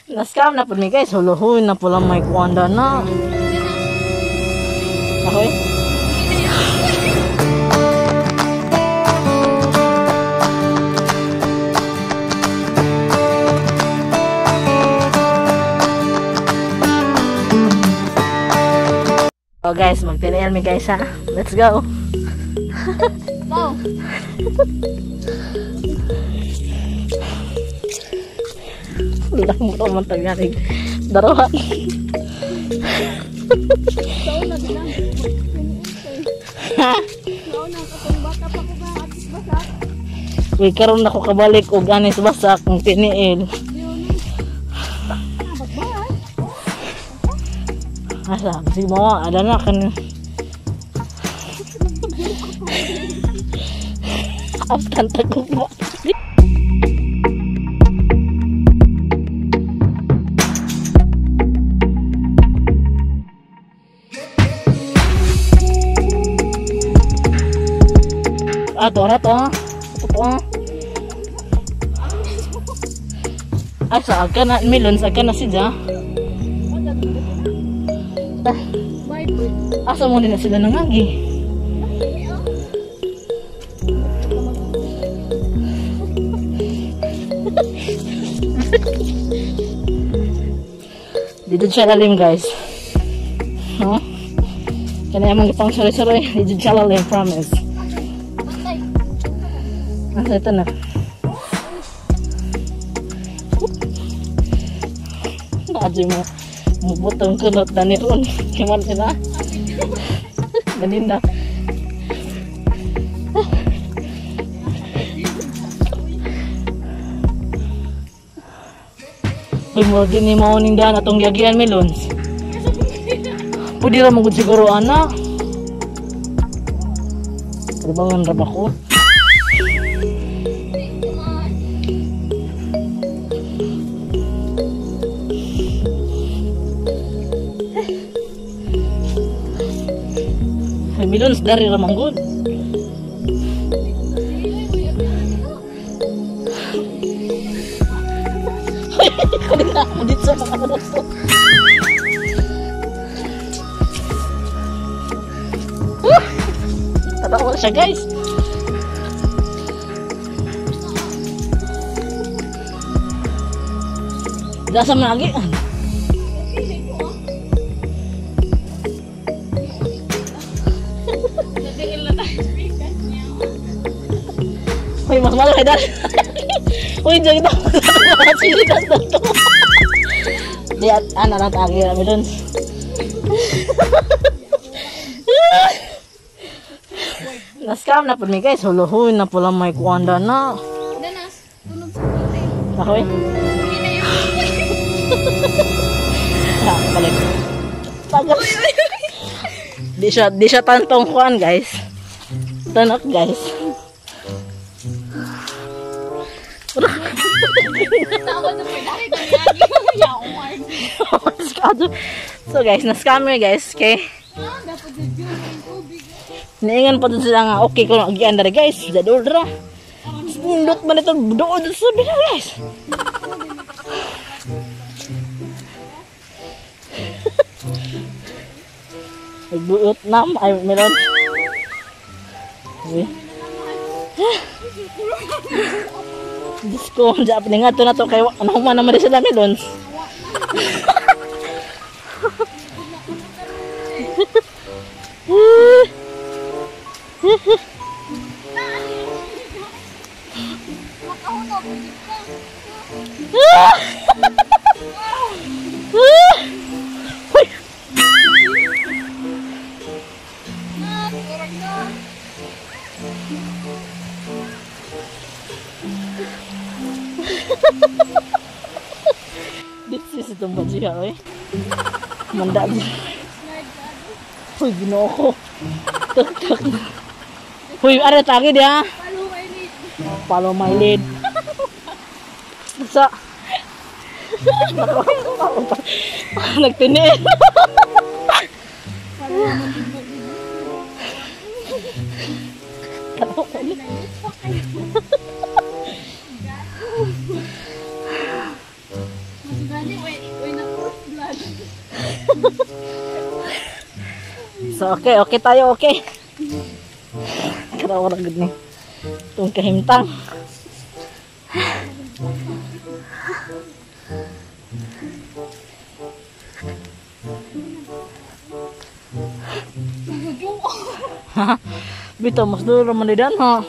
Naskam na po mi guys, huluhoy na po lang may kuwanda na. Ahoy. So guys, magtirial mi guys ha. Let's go. Go. Lang mo naman tagarig. Daruhan. Sauna bilang. Ha? Sauna ka kung bata pa ko ba atis basak. Uy, karon ako kabalik og anis basak ng tiniil. Asa, sige mo, ada na kan. Aftan tagog mo. Ato to. Asa ka na melon sa kana siya. Asa mo din na sila nangagi. Dito siya lalim guys. No? Kaya naman ipang sari-sari. Dito siya lalim, promise. Asa ito na. Nakadyo mo. Mubutong kunot na ni Ron. Kiman sila. Ganin na. Uy mo, gini mo nindahan atong yagian melons. Pwede ra magod siguro anak. Trabangan ra ba ko? Melons dari ra manggod. Kulit na ako dito sa mga to. Tatawa siya guys. Dasam lagi. Uy, mas malaki dahil. Uy, dyan ito. Silitas na ito. Di, ano na tagi namin dun. Naskam na po mi guys. Huluhoy na po lang may kuwanda na. Danas, tunog sa puti. Ahoy. Ha, balik. Tagal. Di siya tantong kuwan guys. Tanak guys. So guys, na-scammer guys, okay? Niingan pa dun sila nga, okay kung agian dari guys, jadul dra. Pundot man ito, doon dun sa bila guys. Nagbuot nam, ay meron. Okay. Diyos ko, dyan piningat to na to kay ano man naman rin sila melons. This is itong badya, oy. Manda din. Uy, ginoo ko. Tak-tak. Uy, ara tagi dia. Follow my lead. Sa. Nagtini. So okay tayo, okay. Karaw ra gud ni. Tung kahimtang. Bito mas dulu man didan ha.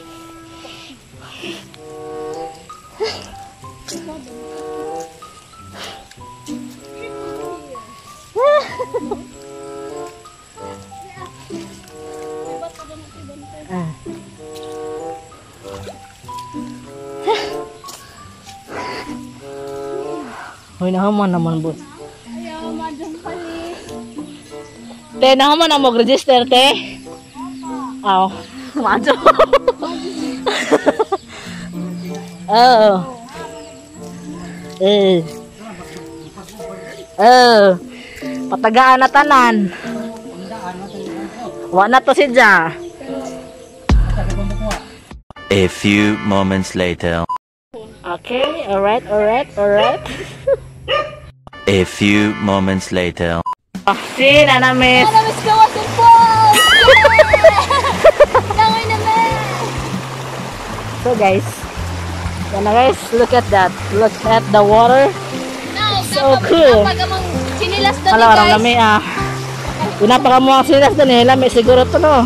Hoy nahaman naman bot. Ayaw, madam pali. Te nahaman na mo register te. Aw, majo. Oh. Patagaan na tanan. Wa na to si Ja. A few moments later. Okay, alright. A few moments later. Si Nana Miss. Miss ka waterfall! Langoy naman! So guys, yan na guys, look at that. Look at the water. So cool. Pag amang sinilas doon Alam, orang lami ah. Pinapaka mo ang sinas doon eh. Lami siguro to no.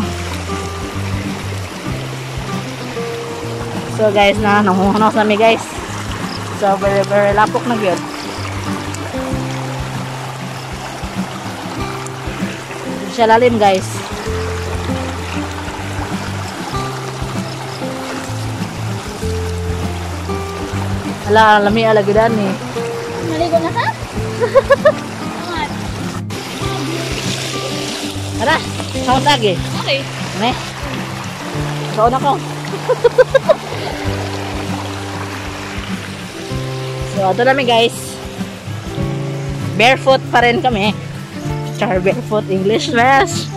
So guys na, nanguhunos nami guys. So very lapok na gyud. Hindi siya lalim guys. Ala, lami alagidan eh. Maligo na ka? Angat. Tara, saot lagi. Okay. Ne? Saot ako. So, ito namin guys. Barefoot pa rin kami. Char barefoot English class.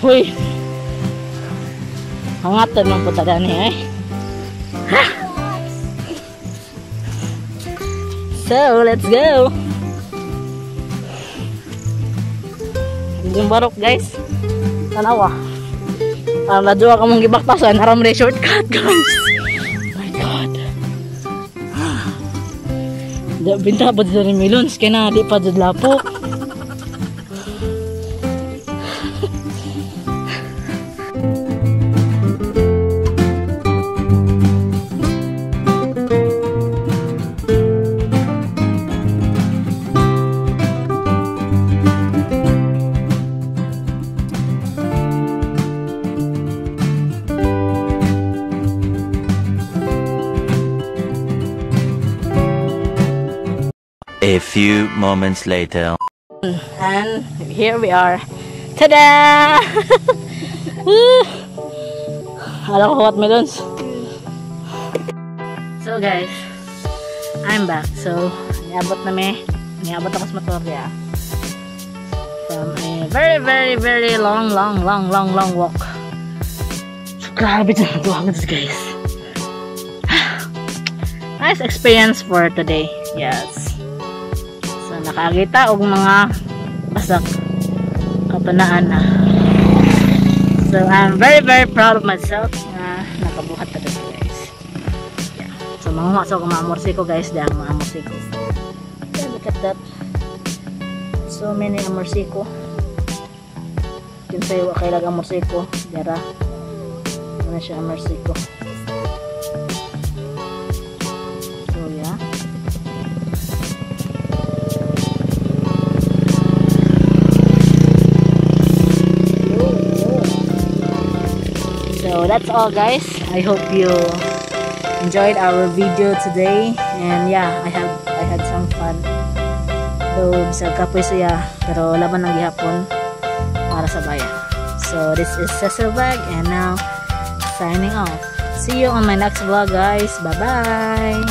Huy. Hangatan ng puta dani eh. Ha! So, let's go. Yung barok guys. Tanawa. Ladua ka mong gibaktasan. Haram rin shortcut guys. Oh my God. Binta pa dito rin milons. Kaya na di pa dito lapo. A few moments later. And here we are. Tada! Alam ko what melons. So guys, I'm back. So, niabot ako sa Matoria. From a very long walk. So, grabe dyan nagawa guys. Nice experience for today. Yes. Nakakita og mga basak kapanaan na. So I'm very proud of myself na nakabuhat ta dito guys. Yeah. So mga so mga guys, dahil mga amorsiko. Yeah, look at that. So many amorsiko. Kinsay wa kay lag amorsiko, dara. Ano siya amorsiko. So yeah. So that's all guys. I hope you enjoyed our video today, and yeah, I had some fun. Though bisag kapoy siya, pero laban ng gihapon para sa bayan. So this is Cecil Vlog, and now signing off. See you on my next vlog guys. Bye bye.